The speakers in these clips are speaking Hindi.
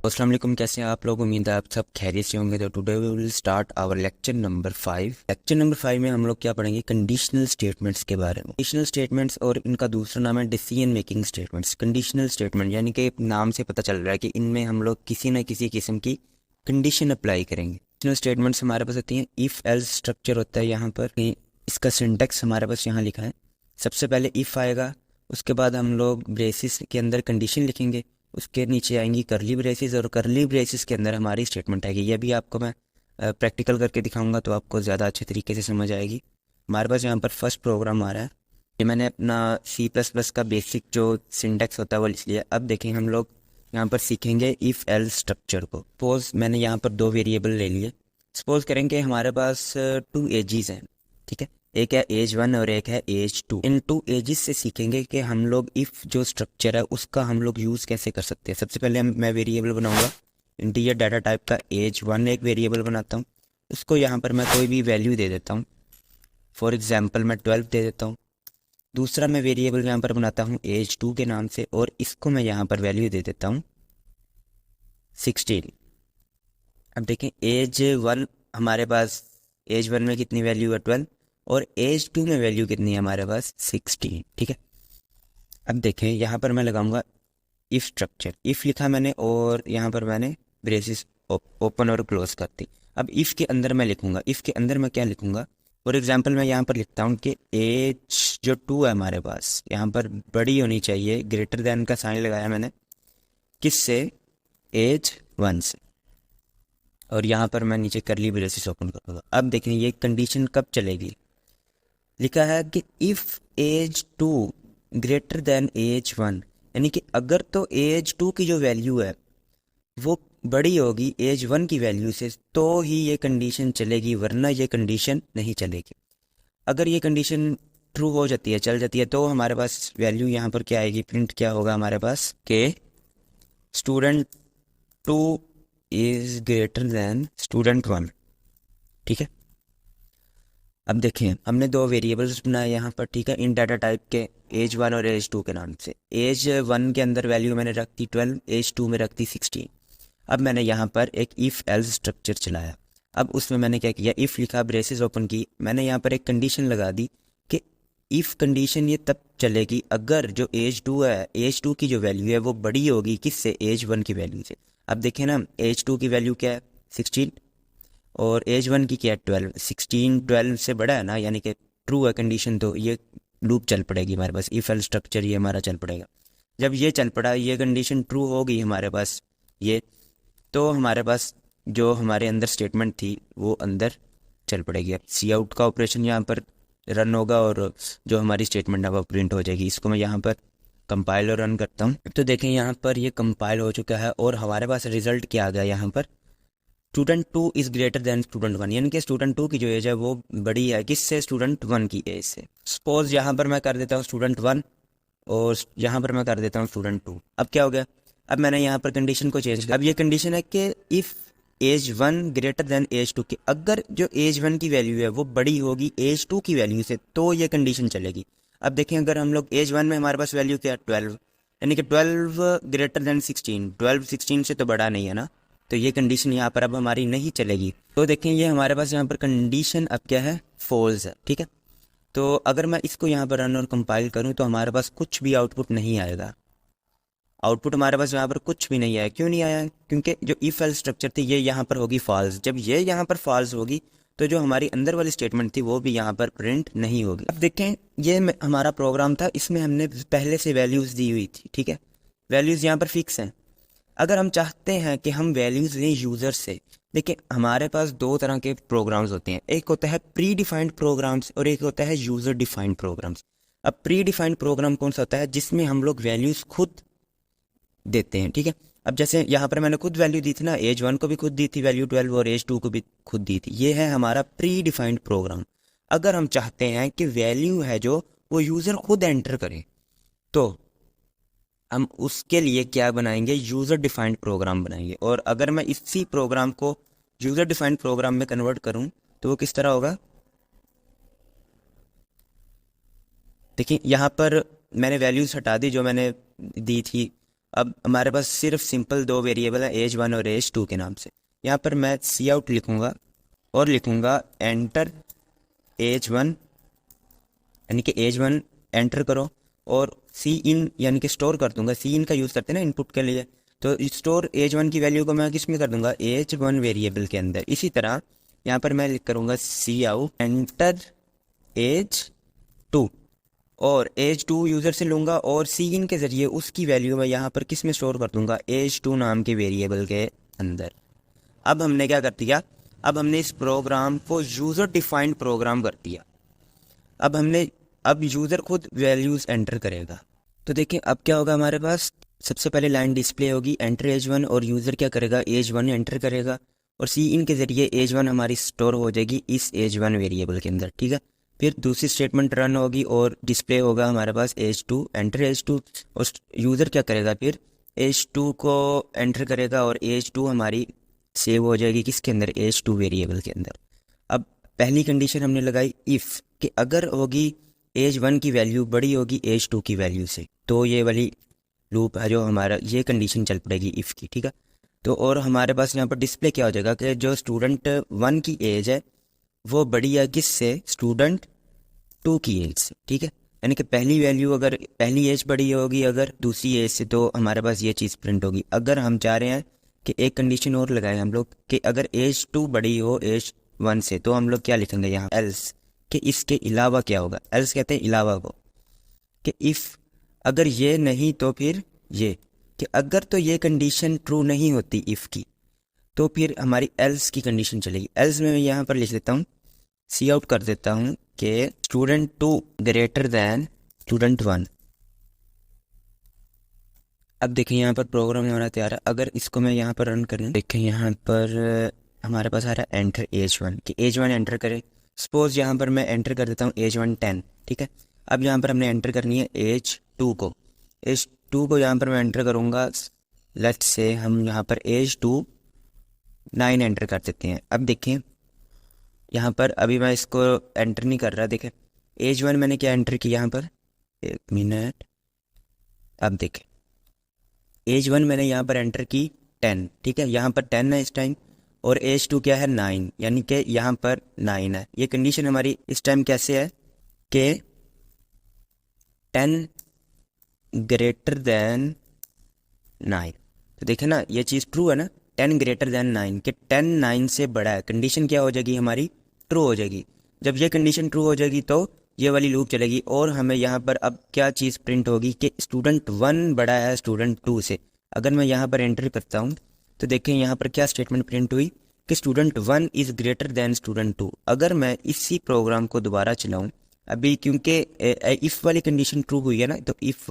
अस्सलाम वालेकुम, कैसे हैं आप लोग। उम्मीद है आप सब खैरियत से होंगे। तो today we will start our lecture number 5। Lecture number 5 में हम लोग क्या पढ़ेंगे, कंडीशनल स्टेटमेंट्स के बारे में। कंडीशनल स्टेटमेंट्स और इनका दूसरा नाम है decision making statements. Conditional statement यानी कि नाम से पता चल रहा है कि इनमें हम लोग किसी न किसी किस्म की कंडीशन अप्लाई करेंगे। कंडीशनल स्टेटमेंट्स हमारे पास होती हैं, इफ़ एल्स स्ट्रक्चर होता है यहाँ पर। इसका सिंटेक्स हमारे पास यहाँ लिखा है। सबसे पहले इफ़ आएगा, उसके बाद हम लोग ब्रेसिस के अंदर कंडीशन लिखेंगे, उसके नीचे आएंगी करली ब्रेसिस, और करली ब्रेसिस के अंदर हमारी स्टेटमेंट आएगी। ये भी आपको मैं प्रैक्टिकल करके दिखाऊंगा तो आपको ज़्यादा अच्छे तरीके से समझ आएगी। हमारे पास यहाँ पर फर्स्ट प्रोग्राम आ रहा है। ये मैंने अपना C++ का बेसिक जो सिंटेक्स होता है वो लिख लिया। अब देखें, हम लोग यहाँ पर सीखेंगे इफ़ एल स्ट्रक्चर को। सपोज मैंने यहाँ पर दो वेरिएबल ले लिए। सपोज करेंगे हमारे पास 2 एजेस हैं, ठीक है। एक है एज 1 और एक है एज 2। इन 2 एजेस से सीखेंगे कि हम लोग इफ़ जो स्ट्रक्चर है उसका हम लोग यूज़ कैसे कर सकते हैं। सबसे पहले मैं वेरिएबल बनाऊंगा। इंटीजर डाटा टाइप का एज 1 एक वेरिएबल बनाता हूँ। उसको यहाँ पर मैं कोई भी वैल्यू दे देता हूँ। फॉर एग्जाम्पल मैं 12 दे देता हूँ। दूसरा मैं वेरिएबल यहाँ पर बनाता हूँ एज 2 के नाम से, और इसको मैं यहाँ पर वैल्यू दे देता हूँ 16। अब देखें, एज 1 हमारे पास, एज 1 में कितनी वैल्यू है 12, और एज 2 में वैल्यू कितनी है हमारे पास 16, ठीक है। अब देखें, यहाँ पर मैं लगाऊंगा इफ स्ट्रक्चर। इफ लिखा मैंने और यहाँ पर मैंने ब्रेसिस ओपन और क्लोज कर दी। अब इफ के अंदर मैं लिखूंगा, इफ के अंदर मैं क्या लिखूंगा। फॉर एग्जाम्पल मैं यहाँ पर लिखता हूँ कि एज जो 2 है हमारे पास, यहाँ पर बड़ी होनी चाहिए, ग्रेटर देन का साइन लगाया मैंने, किससे, एज 1 से। और यहाँ पर मैं नीचे करली ब्रेसिस ओपन करूँगा। अब देखें ये कंडीशन कब चलेगी। लिखा है कि if H 2 greater than H 1, यानी कि अगर तो एज 2 की जो वैल्यू है वो बड़ी होगी एज 1 की वैल्यू से, तो ही ये कंडीशन चलेगी, वरना ये कंडीशन नहीं चलेगी। अगर ये कंडीशन ट्रू हो जाती है, चल जाती है, तो हमारे पास वैल्यू यहाँ पर क्या आएगी, प्रिंट क्या होगा हमारे पास, कि student 2 is greater than student 1, ठीक है। अब देखें, हमने दो वेरिएबल्स बनाए यहाँ पर, ठीक है, इन डाटा टाइप के, एज 1 और एज 2 के नाम से। एज 1 के अंदर वैल्यू मैंने रख दी 12, एज 2 में रख दी 16। अब मैंने यहाँ पर एक इफ़ एल्स स्ट्रक्चर चलाया। अब उसमें मैंने क्या किया, इफ़ लिखा, ब्रेसेस ओपन की, मैंने यहाँ पर एक कंडीशन लगा दी कि इफ़ कंडीशन ये तब चलेगी अगर जो एज 2 है, एज 2 की जो वैल्यू है वो बड़ी होगी किससे, एज 1 की वैल्यू से। अब देखें ना, एज 2 की वैल्यू क्या है 16, और एज 1 की क्या है 12। 16 12 से बड़ा है ना, यानी कि ट्रू है कंडीशन, तो ये लूप चल पड़ेगी हमारे पास, इफ एल स्ट्रक्चर ये हमारा चल पड़ेगा। जब ये चल पड़ा, ये कंडीशन ट्रू हो गई हमारे पास ये, तो हमारे पास जो हमारे अंदर स्टेटमेंट थी वो अंदर चल पड़ेगी। अब सी आउट का ऑपरेशन यहाँ पर रन होगा और जो हमारी स्टेटमेंट है वो प्रिंट हो जाएगी। इसको मैं यहाँ पर कंपाइल और रन करता हूँ। तो देखें यहाँ पर ये कंपाइल हो चुका है और हमारे पास रिजल्ट क्या आ गया यहाँ पर, student 2 is greater than student 1, यानी कि स्टूडेंट 2 की जो एज है वो बड़ी है किससे, स्टूडेंट 1 की एज से। सपोज यहाँ पर मैं कर देता हूँ स्टूडेंट 1 और यहाँ पर मैं कर देता हूँ स्टूडेंट 2। अब क्या हो गया, अब मैंने यहाँ पर कंडीशन को चेंज किया। अब ये कंडीशन है कि if H 1 greater than H 2 की, अगर जो एज 1 की वैल्यू है वो बड़ी होगी एज 2 की वैल्यू से, तो ये कंडीशन चलेगी। अब देखें, अगर हम लोग एज 1 में हमारे पास वैल्यू क्या है 12, यानी कि 12 ग्रेटर देन 16, 12 16 से तो बड़ा नहीं है ना, तो ये कंडीशन यहाँ पर अब हमारी नहीं चलेगी। तो देखें, ये हमारे पास यहाँ पर कंडीशन अब क्या है, फॉल्स है, ठीक है। तो अगर मैं इसको यहाँ पर रन और कंपाइल करूँ तो हमारे पास कुछ भी आउटपुट नहीं आएगा। आउटपुट हमारे पास यहाँ पर कुछ भी नहीं आया। क्यों नहीं आया, क्योंकि जो इफ एल स्ट्रक्चर थी ये यहाँ पर होगी फॉल्स। जब ये यहाँ पर फॉल्स होगी तो जो हमारी अंदर वाली स्टेटमेंट थी वो भी यहाँ पर प्रिंट नहीं होगी। अब देखें, ये हमारा प्रोग्राम था, इसमें हमने पहले से वैल्यूज़ दी हुई थी, ठीक है। वैल्यूज़ यहाँ पर फिक्स हैं। अगर हम चाहते हैं कि हम वैल्यूज़ लें यूज़र से, देखिए हमारे पास दो तरह के प्रोग्राम्स होते हैं, एक होता है प्री डिफाइंड प्रोग्राम्स और एक होता है यूज़र डिफाइंड प्रोग्राम्स। अब प्री डिफाइंड प्रोग्राम कौन सा होता है, जिसमें हम लोग वैल्यूज़ खुद देते हैं, ठीक है। अब जैसे यहाँ पर मैंने खुद वैल्यू दी थी ना, एज 1 को भी खुद दी थी वैल्यू 12 और एज 2 को भी खुद दी थी। ये है हमारा प्री डिफाइंड प्रोग्राम। अगर हम चाहते हैं कि वैल्यू है जो वो यूज़र खुद एंटर करे, तो हम उसके लिए क्या बनाएंगे, यूज़र डिफाइंड प्रोग्राम बनाएंगे। और अगर मैं इसी प्रोग्राम को यूज़र डिफाइंड प्रोग्राम में कन्वर्ट करूं तो वो किस तरह होगा, देखिए यहाँ पर मैंने वैल्यूज़ हटा दी जो मैंने दी थी अब हमारे पास सिर्फ सिंपल दो वेरिएबल है, एज 1 और एज 2 के नाम से। यहाँ पर मैं सी आउट लिखूँगा और लिखूँगा एंटर एज 1, यानी कि एज 1 एंटर करो, और सी इन यानी कि स्टोर कर दूंगा। सी इन का यूज़ करते हैं ना इनपुट के लिए, तो स्टोर एज 1 की वैल्यू को मैं किस में कर दूंगा, एज 1 वेरिएबल के अंदर। इसी तरह यहाँ पर मैं लिख करूँगा सी आउट एंटर एज 2, और एज 2 यूज़र से लूँगा और सी इन के ज़रिए उसकी वैल्यू मैं यहाँ पर किस में स्टोर कर दूंगा, एज 2 नाम के वेरिएबल के अंदर। अब हमने क्या कर दिया, अब हमने इस प्रोग्राम को यूज़र डिफाइंड प्रोग्राम कर दिया। अब यूज़र खुद वैल्यूज़ एंटर करेगा। तो देखिए अब क्या होगा, हमारे पास सबसे पहले लाइन डिस्प्ले होगी एंटर एज 1, और यूज़र क्या करेगा, एज 1 एंटर करेगा, और सी इन के ज़रिए एज 1 हमारी स्टोर हो जाएगी इस एज 1 वेरिएबल के अंदर, ठीक है। फिर दूसरी स्टेटमेंट रन होगी और डिस्प्ले होगा हमारे पास एज 2 एंटर एज 2, और यूज़र क्या करेगा, फिर एज 2 को एंटर करेगा और एज 2 हमारी सेव हो जाएगी किसके अंदर, एज 2 वेरिएबल के अंदर। अब पहली कंडीशन हमने लगाई इफ़, कि अगर होगी एज 1 की वैल्यू बड़ी होगी एज 2 की वैल्यू से, तो ये वाली लूप है जो हमारा, ये कंडीशन चल पड़ेगी इफ़ की, ठीक है। तो और हमारे पास यहाँ पर डिस्प्ले क्या हो जाएगा कि जो स्टूडेंट 1 की एज है वो बड़ी है किससे, स्टूडेंट 2 की एज से, ठीक है। यानी कि पहली वैल्यू अगर पहली एज बड़ी होगी अगर दूसरी एज से, तो हमारे पास ये चीज़ प्रिंट होगी। अगर हम चाह रहे हैं कि एक कंडीशन और लगाएं हम लोग कि अगर एज 2 बड़ी हो एज 1 से, तो हम लोग क्या लिखेंगे यहाँ, एल्स, कि इसके अलावा क्या होगा, एल्स कहते हैं अलावा को, कि इफ़ अगर ये नहीं तो फिर ये, कि अगर तो ये कंडीशन ट्रू नहीं होती इफ़ की, तो फिर हमारी एल्स की कंडीशन चलेगी। एल्स में मैं यहाँ पर लिख देता हूँ, सी आउट कर देता हूँ कि स्टूडेंट 2 ग्रेटर दैन स्टूडेंट 1। अब देखें यहाँ पर प्रोग्राम हमारा तैयार है। अगर इसको मैं यहाँ पर रन करूँ, देखें यहाँ पर हमारे पास आ रहा है एंटर एज 1, कि एज 1 एंटर करें। सपोज यहाँ पर मैं एंटर कर देता हूँ एज 1 10, ठीक है। अब यहाँ पर हमने एंटर करनी है एज 2 को, एज 2 को यहाँ पर मैं एंटर करूँगा। लेट्स से हम यहाँ पर एज 2 9 एंटर कर देते हैं। अब देखें यहाँ पर अभी मैं इसको एंटर नहीं कर रहा, देखें एज 1 मैंने क्या एंटर किया यहाँ पर, एक मिनट। अब देखें एज 1 मैंने यहाँ पर एंटर की 10, ठीक है, यहाँ पर 10 है इस टाइम, और एज 2 क्या है 9, यानी कि यहाँ पर 9 है। ये कंडीशन हमारी इस टाइम कैसे है कि 10 ग्रेटर दैन 9, तो देखें ना ये चीज़ ट्रू है ना, 10 ग्रेटर दैन 9, कि 10 9 से बड़ा है। कंडीशन क्या हो जाएगी हमारी, ट्रू हो जाएगी। जब ये कंडीशन ट्रू हो जाएगी तो ये वाली लूप चलेगी, और हमें यहाँ पर अब क्या चीज़ प्रिंट होगी कि स्टूडेंट 1 बड़ा है स्टूडेंट 2 से। अगर मैं यहाँ पर एंटर करता हूँ तो देखें यहाँ पर क्या स्टेटमेंट प्रिंट हुई कि student 1 is greater than student 2। अगर मैं इसी प्रोग्राम को दोबारा चलाऊँ अभी, क्योंकि इफ़ वाली कंडीशन ट्रू हुई है ना, तो इफ़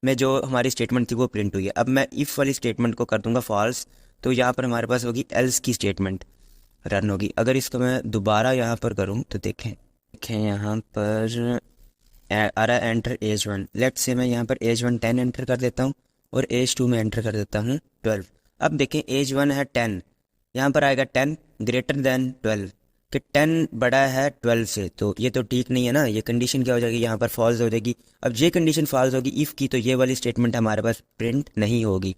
में जो हमारी स्टेटमेंट थी वो प्रिंट हुई है। अब मैं इफ़ वाली स्टेटमेंट को कर दूंगा फॉल्स, तो यहाँ पर हमारे पास होगी एल्स की स्टेटमेंट रन होगी। अगर इसको मैं दोबारा यहाँ पर करूँ तो देखें यहाँ पर आ रहा है एंटर एज 1। लेट्स से मैं यहाँ पर एज 1 10 एंटर कर देता हूँ और एज 2 में एंटर कर देता हूँ 12। अब देखें एज 1 है 10, यहाँ पर आएगा 10 ग्रेटर दैन 12, कि 10 बड़ा है 12 से, तो ये तो ठीक नहीं है ना। ये कंडीशन क्या हो जाएगी, यहाँ पर फॉल्स हो जाएगी। अब ये कंडीशन फॉल्स होगी इफ़ की, तो ये वाली स्टेटमेंट हमारे पास प्रिंट नहीं होगी।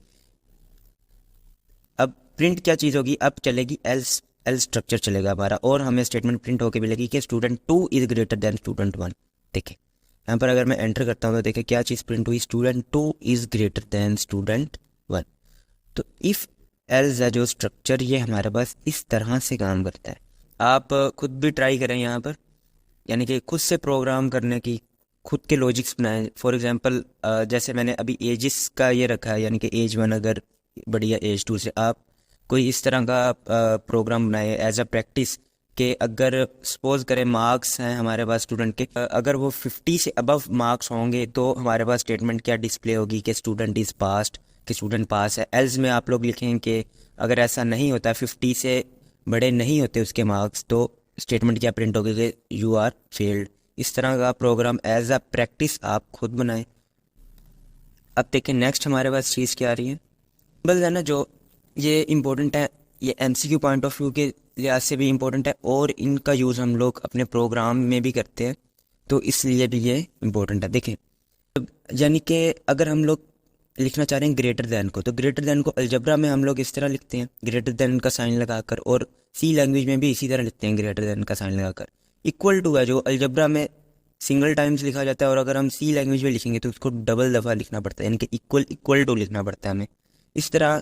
अब प्रिंट क्या चीज़ होगी, अब चलेगी एल्स, एल्स स्ट्रक्चर चलेगा हमारा, और हमें स्टेटमेंट प्रिंट होकर मिलेगी कि student 2 is greater than student 1। देखें यहाँ पर अगर मैं एंटर करता हूँ तो देखें क्या चीज़ प्रिंट हुई, student 2 is greater than student 1। तो इफ़ एल्स है जो स्ट्रक्चर, ये हमारे पास इस तरह से काम करता है। आप खुद भी ट्राई करें यहाँ पर, यानी कि खुद से प्रोग्राम करने की, खुद के लॉजिक्स बनाएं। फॉर एग्जांपल जैसे मैंने अभी एजिस का ये रखा है, यानी कि एज 1 अगर बड़ी है एज 2 से, आप कोई इस तरह का प्रोग्राम बनाए एज अ प्रैक्टिस, कि अगर सपोज करें मार्क्स हैं हमारे पास स्टूडेंट के, अगर वो 50 से अबव मार्क्स होंगे तो हमारे पास स्टेटमेंट क्या डिस्प्ले होगी कि स्टूडेंट इज़ पास्ड, कि स्टूडेंट पास है। एल्स में आप लोग लिखें कि अगर ऐसा नहीं होता, 50 से बड़े नहीं होते उसके मार्क्स, तो स्टेटमेंट क्या प्रिंट होगी कि यू आर फेल्ड। इस तरह का प्रोग्राम एज अ प्रैक्टिस आप खुद बनाएं। अब देखें नेक्स्ट हमारे पास चीज़ क्या आ रही है, बस है ना, जो ये इम्पोर्टेंट है, ये एमसीक्यू पॉइंट ऑफ व्यू के लिहाज से भी इम्पोर्टेंट है, और इनका यूज़ हम लोग अपने प्रोग्राम में भी करते हैं, तो इसलिए भी ये इम्पोर्टेंट है। देखें यानी कि अगर हम लोग लिखना चाह रहे हैं ग्रेटर देन को, तो ग्रेटर देन को अलजबरा में हम लोग इस तरह लिखते हैं ग्रेटर देन का साइन लगाकर, और सी लैंग्वेज में भी इसी तरह लिखते हैं ग्रेटर देन का साइन लगाकर। इक्वल टू है जो अलजबरा में सिंगल टाइम्स लिखा जाता है, और अगर हम सी लैंग्वेज में लिखेंगे तो उसको डबल दफ़ा लिखना पड़ता है, यानी कि इक्वल इक्वल टू लिखना पड़ता है हमें। इस तरह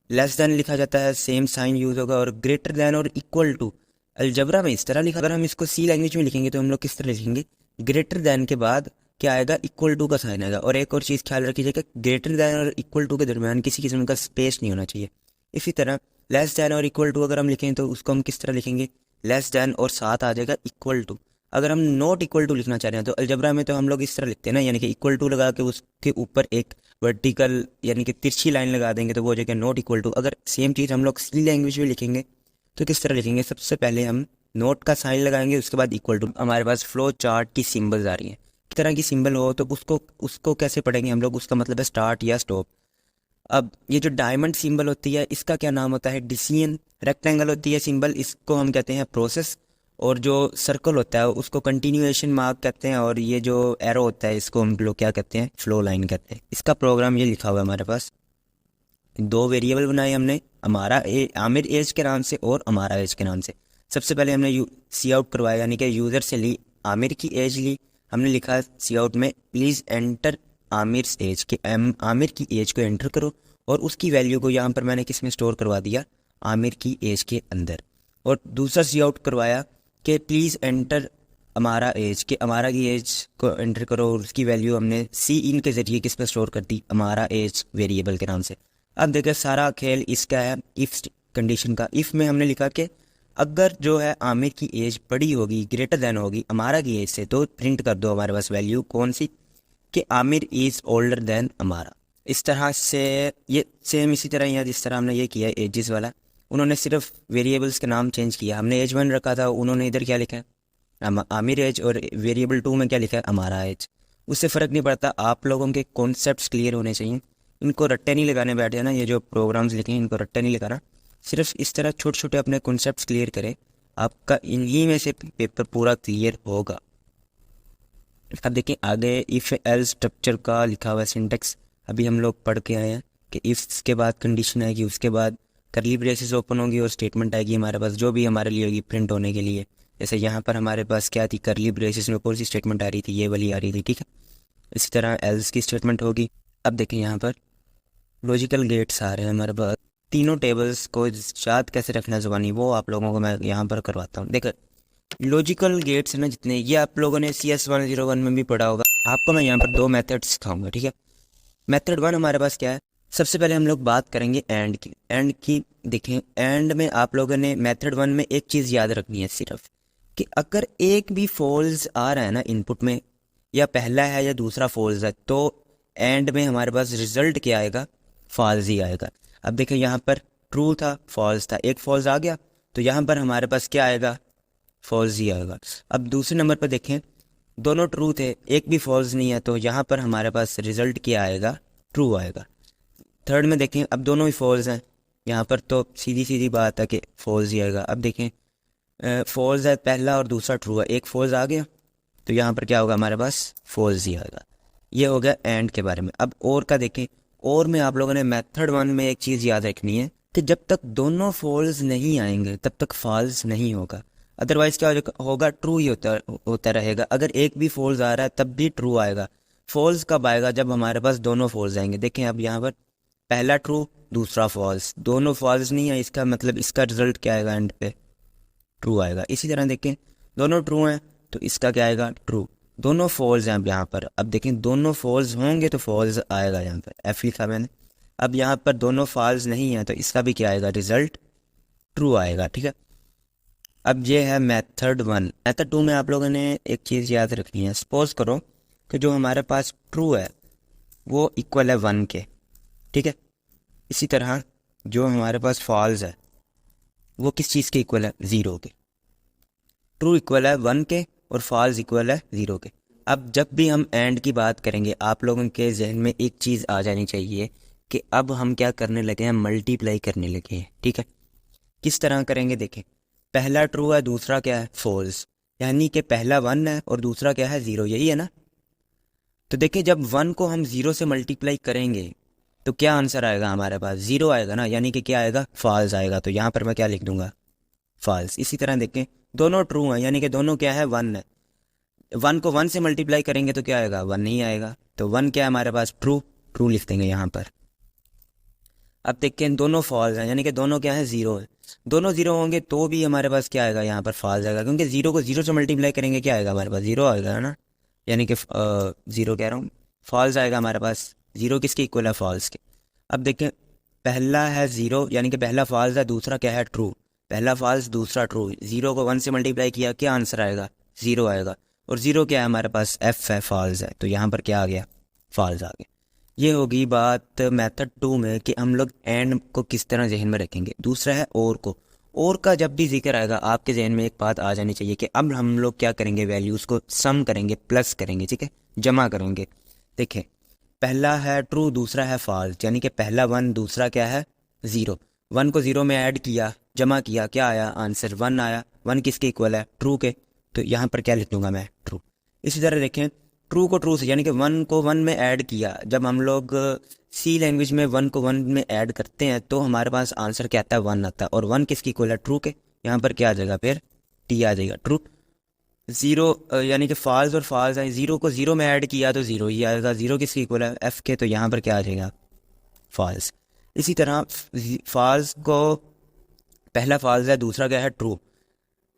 लेस देन लिखा जाता है, सेम साइन यूज़ होगा, और ग्रेटर देन और इक्वल टू अलजबरा में इस तरह लिखा। अगर हम इसको सी लैंग्वेज में लिखेंगे तो हम लोग किस तरह लिखेंगे, ग्रेटर देन के बाद क्या आएगा, इक्वल टू का साइन आएगा। और एक और चीज़ ख्याल रखिएगा, ग्रेटर देन और इक्वल टू के दरमियान किसी किस्म का स्पेस नहीं होना चाहिए। इसी तरह लेस देन और इक्वल टू अगर हम लिखें तो उसको हम किस तरह लिखेंगे, लेस देन और साथ आ जाएगा इक्वल टू। अगर हम नॉट इक्वल टू लिखना चाह रहे हैं तो अलजबरा में तो हम लोग इस तरह लिखते हैं ना, यानी कि इक्वल टू लगा के उसके ऊपर एक वर्टिकल यानी कि तिरछी लाइन लगा देंगे तो वो हो जाएगा नॉट इक्वल टू। अगर सेम चीज़ हम लोग सी लैंग्वेज में लिखेंगे तो किस तरह लिखेंगे, सबसे पहले हम नोट का साइन लगाएंगे, उसके बाद इक्वल टू। हमारे पास फ्लो चार्ट की सिंबल्स आ रही हैं, किस तरह की सिंबल हो तो उसको कैसे पढ़ेंगे हम लोग, उसका मतलब है स्टार्ट या स्टॉप। अब ये जो डायमंड सिंबल होती है इसका क्या नाम होता है, डिसीजन। रेक्टेंगल होती है सिंबल, इसको हम कहते हैं प्रोसेस, और जो सर्कल होता है उसको कंटिन्यूएशन मार्क कहते हैं, और ये जो एरो होता है इसको हम लोग क्या कहते हैं, फ्लो लाइन कहते हैं। इसका प्रोग्राम ये लिखा हुआ है हमारे पास, दो वेरिएबल बनाए हमने, आमिर एज के नाम से और हमारा एज के नाम से। सबसे पहले हमने सी आउट करवाया, यानी कि यूज़र से ली आमिर की एज ली, हमने लिखा सी आउट में प्लीज़ एंटर आमिर एज के, आमिर की एज को एंटर करो, और उसकी वैल्यू को यहाँ पर मैंने किस में स्टोर करवा दिया, आमिर की एज के अंदर। और दूसरा सी आउट करवाया कि प्लीज़ एंटर हमारा एज के, हमारा की एज को एंटर करो, और उसकी वैल्यू हमने सी इन के ज़रिए किस पर स्टोर कर दी, हमारा एज वेरिएबल के नाम से। अब देखिए सारा खेल इसका है इफ़ कंडीशन का। इफ़ में हमने लिखा कि अगर जो है आमिर की एज बड़ी होगी, ग्रेटर देन होगी हमारा की एज से, तो प्रिंट कर दो हमारे पास वैल्यू कौन सी, कि आमिर इज़ ओल्डर देन हमारा। इस तरह से ये सेम इसी तरह यहाँ जिस तरह हमने ये किया है एजेस वाला, उन्होंने सिर्फ वेरिएबल्स के नाम चेंज किया। हमने एज 1 रखा था, उन्होंने इधर क्या लिखा है आमिर एज, और वेरिएबल 2 में क्या लिखा है हमारा एज। उससे फ़र्क नहीं पड़ता, आप लोगों के कॉन्सेप्ट्स क्लियर होने चाहिए, इनको रट्टे नहीं लगाने बैठ जाना। ये जो प्रोग्राम्स लिखे हैं इनको रट्टे नहीं लगाना, सिर्फ इस तरह छोटे छोटे अपने कॉन्सेप्ट्स क्लियर करें, आपका इन्हीं में से पेपर पूरा क्लियर होगा। अब देखिए आगे इफ़ एल्स स्ट्रक्चर का लिखा हुआ है सिंटेक्स, अभी हम लोग पढ़ के आए हैं कि इफ़ के बाद कंडीशन आएगी, उसके बाद करली ब्रेसेस ओपन होगी और स्टेटमेंट आएगी हमारे पास, जो भी हमारे लिए होगी प्रिंट होने के लिए। जैसे यहाँ पर हमारे पास क्या थी, करली ब्रेसेस में कौन सी स्टेटमेंट आ रही थी, ये वाली आ रही थी, ठीक है। इसी तरह एल्स की स्टेटमेंट होगी। अब देखें यहाँ पर लॉजिकल गेट्स आ रहे हैं हमारे पास, तीनों टेबल्स को याद कैसे रखना ज़ुबानी, वो आप लोगों को मैं यहाँ पर करवाता हूँ। देखो लॉजिकल गेट्स है ना जितने, ये आप लोगों ने CS101 में भी पढ़ा होगा। आपको मैं यहाँ पर दो मेथड सिखाऊंगा, ठीक है। मेथड 1 हमारे पास क्या है, सबसे पहले हम लोग बात करेंगे एंड की। एंड की देखें, एंड में आप लोगों ने मेथड 1 में एक चीज़ याद रखनी है सिर्फ, कि अगर एक भी फॉल्स आ रहा है ना इनपुट में, या पहला है या दूसरा फॉल्स है, तो एंड में हमारे पास रिजल्ट क्या आएगा, फॉल्स ही आएगा। अब देखें यहाँ पर ट्रू था फॉल्स था, एक फॉल्स आ गया तो यहाँ पर हमारे पास क्या आएगा, फॉल्स ही आएगा। अब दूसरे नंबर पर देखें, दोनों ट्रू थे एक भी फॉल्स नहीं है, तो यहाँ पर हमारे पास रिजल्ट क्या आएगा, ट्रू आएगा। थर्ड में देखें, अब दोनों ही फॉल्स हैं, यहाँ पर तो सीधी सीधी बात है कि फॉल्स ही आएगा। अब देखें फॉल्स है पहला और दूसरा ट्रू है, एक फॉल्स आ गया तो यहाँ पर क्या होगा, हमारे पास फॉल्स ही आएगा। ये हो गया एंड के बारे में। अब और का देखें, और में आप लोगों ने मेथड 1 में एक चीज़ याद रखनी है कि जब तक दोनों फॉल्स नहीं आएंगे तब तक फॉल्स नहीं होगा, अदरवाइज क्या होगा, ट्रू ही होता रहेगा। अगर एक भी फॉल्स आ रहा है तब भी ट्रू आएगा। फॉल्स कब आएगा, जब हमारे पास दोनों फॉल्स आएंगे। देखें अब यहाँ पर पहला ट्रू दूसरा फॉल्स, दोनों फॉल्स नहीं है, इसका मतलब इसका रिजल्ट क्या आएगा, एंड पे ट्रू आएगा। इसी तरह देखें दोनों ट्रू हैं तो इसका क्या आएगा, ट्रू। दोनों फॉल्स हैं अब यहाँ पर, अब देखें दोनों फॉल्स होंगे तो फॉल्स आएगा, यहाँ पर एफ लिखा मैंने। अब यहाँ पर दोनों फॉल्स नहीं है तो इसका भी क्या आएगा, रिजल्ट ट्रू आएगा, ठीक है। अब ये है मेथड 1। मेथड 2 में आप लोगों ने एक चीज़ याद रखनी है, सपोज करो कि जो हमारे पास ट्रू है वो इक्वल है 1 के, ठीक है। इसी तरह जो हमारे पास फॉल्स है वो किस चीज़ के इक्वल है, 0 के। ट्रू इक्वल है 1 के और फॉल्स इक्वल है 0 के। अब जब भी हम एंड की बात करेंगे आप लोगों के जहन में एक चीज़ आ जानी चाहिए कि अब हम क्या करने लगे हैं, मल्टीप्लाई करने लगे हैं, ठीक है। किस तरह करेंगे, देखें पहला ट्रू है दूसरा क्या है, फॉल्स, यानी कि पहला 1 है और दूसरा क्या है, 0, यही है ना। तो देखिए जब 1 को हम 0 से मल्टीप्लाई करेंगे तो क्या आंसर आएगा हमारे पास, 0 आएगा ना, यानी कि क्या आएगा, फॉल्स आएगा। तो यहाँ पर मैं क्या लिख दूंगा, फॉल्स। इसी तरह देखें दोनों ट्रू हैं, यानी कि दोनों क्या है, 1 है। 1 को 1 से मल्टीप्लाई करेंगे तो क्या आएगा, 1 नहीं आएगा। तो 1 क्या है हमारे पास, ट्रू, ट्रू लिख देंगे यहाँ पर। अब देखें दोनों फॉल्स हैं, यानी कि दोनों क्या है, 0 है। दोनों 0 होंगे तो भी हमारे पास क्या आएगा, यहाँ पर फॉल्स आएगा, क्योंकि 0 को 0 से मल्टीप्लाई करेंगे क्या आएगा हमारे पास, 0 आएगा ना, यानी कि 0 कह रहा हूँ, फॉल्स आएगा हमारे पास। 0 किसके इक्वल है, फॉल्स के। अब देखें पहला है 0, यानी कि पहला फॉल्स है, दूसरा क्या है, ट्रू। पहला फॉल्स दूसरा ट्रू, 0 को 1 से मल्टीप्लाई किया, क्या आंसर आएगा, 0 आएगा। और 0 क्या है हमारे पास, एफ है, फॉल्स है। तो यहाँ पर क्या आ गया, फॉल्स आ गया। ये होगी बात मेथड 2 में कि हम लोग एंड को किस तरह जहन में रखेंगे। दूसरा है और को। और का जब भी जिक्र आएगा आपके जहन में एक बात आ जानी चाहिए कि अब हम लोग क्या करेंगे, वैल्यूज़ को सम करेंगे, प्लस करेंगे, ठीक है, जमा करेंगे। देखें पहला है ट्रू, दूसरा है फॉल्स, यानी कि पहला 1, दूसरा क्या है, 0। 1 को 0 में ऐड किया, जमा किया, क्या आया आंसर, 1 आया। 1 किसके इक्वल है, ट्रू के। तो यहाँ पर क्या लिख दूंगा मैं, ट्रू। इसी तरह देखें ट्रू को ट्रू से, यानी कि 1 को 1 में ऐड किया, जब हम लोग सी लैंग्वेज में 1 को 1 में ऐड करते हैं तो हमारे पास आंसर क्या आता है, 1 आता है। और 1 किसकी इक्वल है, ट्रू के। यहाँ पर क्या आ जाएगा, फिर टी आ जाएगा, ट्रू। 0 यानी कि फॉल्स और फॉल्स है, 0 को 0 में ऐड किया तो 0 ही आएगा। 0 किसकी इक्वल है, एफ के। तो यहाँ पर क्या आ जाएगा, फॉल्स। इसी तरह फॉल्स को, पहला फॉल्स है, दूसरा क्या है, ट्रू।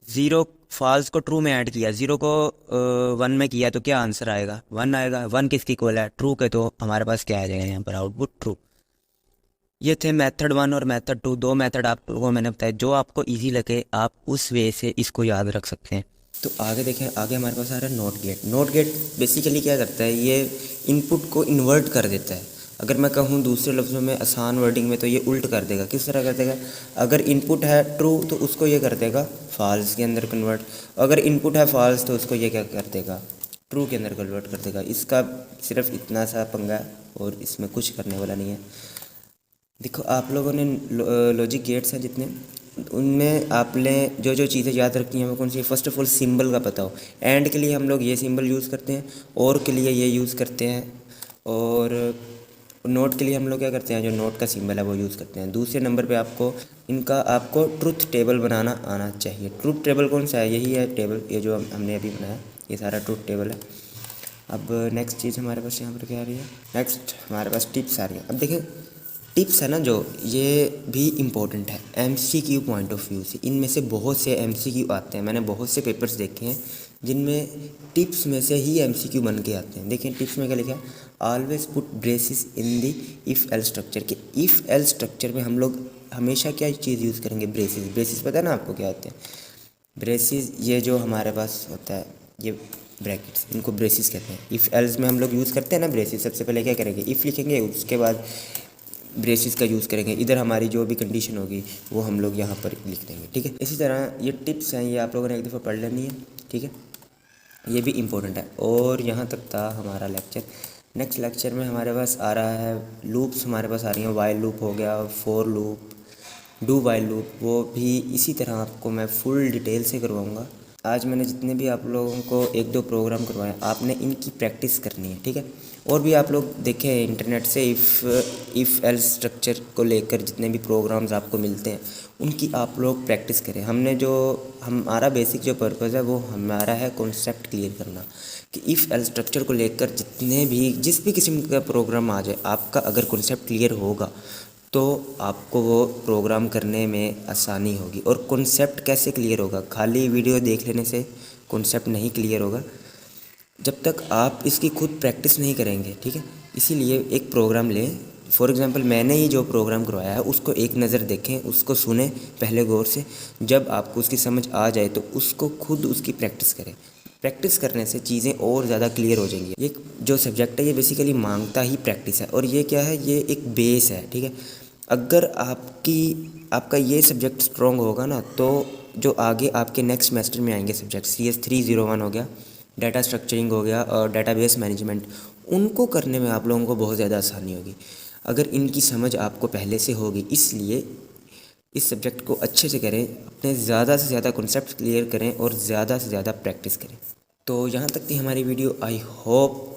0 फॉल्स को ट्रू में ऐड किया, 0 को 1 में किया तो क्या आंसर आएगा, 1 आएगा। 1 किसकी इक्वल है, ट्रू के। तो हमारे पास क्या आ जाएगा यहाँ पर, आउटपुट ट्रू। ये थे मेथड 1 और मेथड 2, दो मेथड आप लोगों को मैंने बताया। जो आपको इजी लगे आप उस वे से इसको याद रख सकते हैं। तो आगे देखें, आगे हमारे पास आ रहा है not gate. Not gate basically क्या करता है, ये इनपुट को इन्वर्ट कर देता है। अगर मैं कहूँ दूसरे लफ्ज़ों में, आसान वर्डिंग में, तो ये उल्ट कर देगा। किस तरह कर देगा, अगर इनपुट है ट्रू तो उसको ये कर देगा फॉल्स के अंदर कन्वर्ट। अगर इनपुट है फॉल्स तो उसको ये क्या कर देगा, ट्रू के अंदर कन्वर्ट कर देगा। इसका सिर्फ इतना सा पंगा है और इसमें कुछ करने वाला नहीं है। देखो आप लोगों ने लॉजिक गेट्स हैं जितने, उनमें आपने जो जो चीज़ें याद रखनी है वो कौन सी है, फर्स्ट ऑफ ऑल सिंबल का पता हो। एंड के लिए हम लोग ये सिंबल यूज़ करते हैं, और के लिए ये यूज़ करते हैं, और नोट के लिए हम लोग क्या करते हैं, जो नोट का सिंबल है वो यूज़ करते हैं। दूसरे नंबर पे आपको ट्रुथ टेबल बनाना आना चाहिए। ट्रुथ टेबल कौन सा है, यही है टेबल, ये जो हमने अभी बनाया, ये सारा ट्रुथ टेबल है। अब नेक्स्ट चीज़ हमारे पास यहाँ पर क्या आ रही है, नेक्स्ट हमारे पास टिप्स आ रही है। अब देखें टिप्स है ना जो, ये भी इम्पोर्टेंट है एमसीक्यू पॉइंट ऑफ व्यू से। इनमें से बहुत से एमसीक्यू आते हैं, मैंने बहुत से पेपर्स देखे हैं जिनमें टिप्स में से ही एमसीक्यू बन के आते हैं। देखिए टिप्स में क्या लिखा है, always put braces in the if L structure. के इफ़ एल स्ट्रक्चर में हम लोग हमेशा क्या चीज़ यूज़ करेंगे, ब्रेसिस। ब्रेसिस पता है ना आपको क्या होते हैं, ब्रेसिस ये जो हमारे पास होता है, ये ब्रैकेट्स, इनको ब्रेसिस कहते हैं। इफ़ एल्स में हम लोग यूज़ करते हैं ना ब्रेसिस, सबसे पहले क्या करेंगे, इफ़ लिखेंगे, उसके बाद ब्रेसिस का यूज़ करेंगे। इधर हमारी जो भी कंडीशन होगी वो हम लोग यहाँ पर लिख देंगे, ठीक है। इसी तरह ये टिप्स हैं, ये आप लोगों ने एक दफ़ा पढ़ लेनी है, ठीक है, ये भी इम्पोर्टेंट है। और यहाँ तक था हमारा लेक्चर। नेक्स्ट लेक्चर में हमारे पास आ रहा है लूप्स, हमारे पास आ रही हैं, वाइल लूप हो गया, for loop, do while loop, वो भी इसी तरह आपको मैं फुल डिटेल से करवाऊँगा। आज मैंने जितने भी आप लोगों को एक दो प्रोग्राम करवाए, आपने इनकी प्रैक्टिस करनी है, ठीक है। और भी आप लोग देखें इंटरनेट से, इफ़ एल स्ट्रक्चर को लेकर जितने भी प्रोग्राम्स आपको मिलते हैं उनकी आप लोग प्रैक्टिस करें। हमारा बेसिक जो पर्पज़ है वो हमारा है कॉन्सेप्ट क्लियर करना, कि इफ़ एल स्ट्रक्चर को लेकर जिस भी किस्म का प्रोग्राम आ जाए, आपका अगर कॉन्सेप्ट क्लियर होगा तो आपको वो प्रोग्राम करने में आसानी होगी। और कॉन्सेप्ट कैसे क्लियर होगा, खाली वीडियो देख लेने से कॉन्सेप्ट नहीं क्लियर होगा जब तक आप इसकी खुद प्रैक्टिस नहीं करेंगे, ठीक है। इसीलिए एक प्रोग्राम लें, फॉर एग्ज़ाम्पल मैंने ही जो प्रोग्राम करवाया है उसको एक नज़र देखें, उसको सुने पहले गौर से। जब आपको उसकी समझ आ जाए तो उसको खुद उसकी प्रैक्टिस करें। प्रैक्टिस करने से चीज़ें और ज़्यादा क्लियर हो जाएंगी। ये जो सब्जेक्ट है ये बेसिकली मांगता ही प्रैक्टिस है, और ये क्या है, ये एक बेस है, ठीक है। अगर आपका ये सब्जेक्ट स्ट्रॉन्ग होगा ना, तो जो आगे आपके नेक्स्ट सेमेस्टर में आएंगे सब्जेक्ट, CS301 हो गया, डाटा स्ट्रक्चरिंग हो गया, और डाटाबेस मैनेजमेंट, उनको करने में आप लोगों को बहुत ज़्यादा आसानी होगी अगर इनकी समझ आपको पहले से होगी। इसलिए इस सब्जेक्ट को अच्छे से करें, अपने ज़्यादा से ज़्यादा कॉन्सेप्ट क्लियर करें और ज़्यादा से ज़्यादा प्रैक्टिस करें। तो यहाँ तक थी हमारी वीडियो। आई होप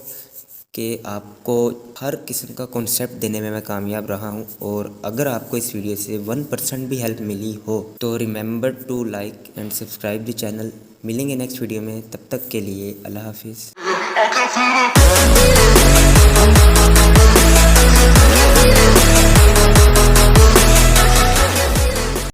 कि आपको हर किस्म का कॉन्सेप्ट देने में मैं कामयाब रहा हूँ। और अगर आपको इस वीडियो से 1% भी हेल्प मिली हो तो remember to like and subscribe the channel. मिलेंगे नेक्स्ट वीडियो में, तब तक के लिए अल्लाह हाफिज़।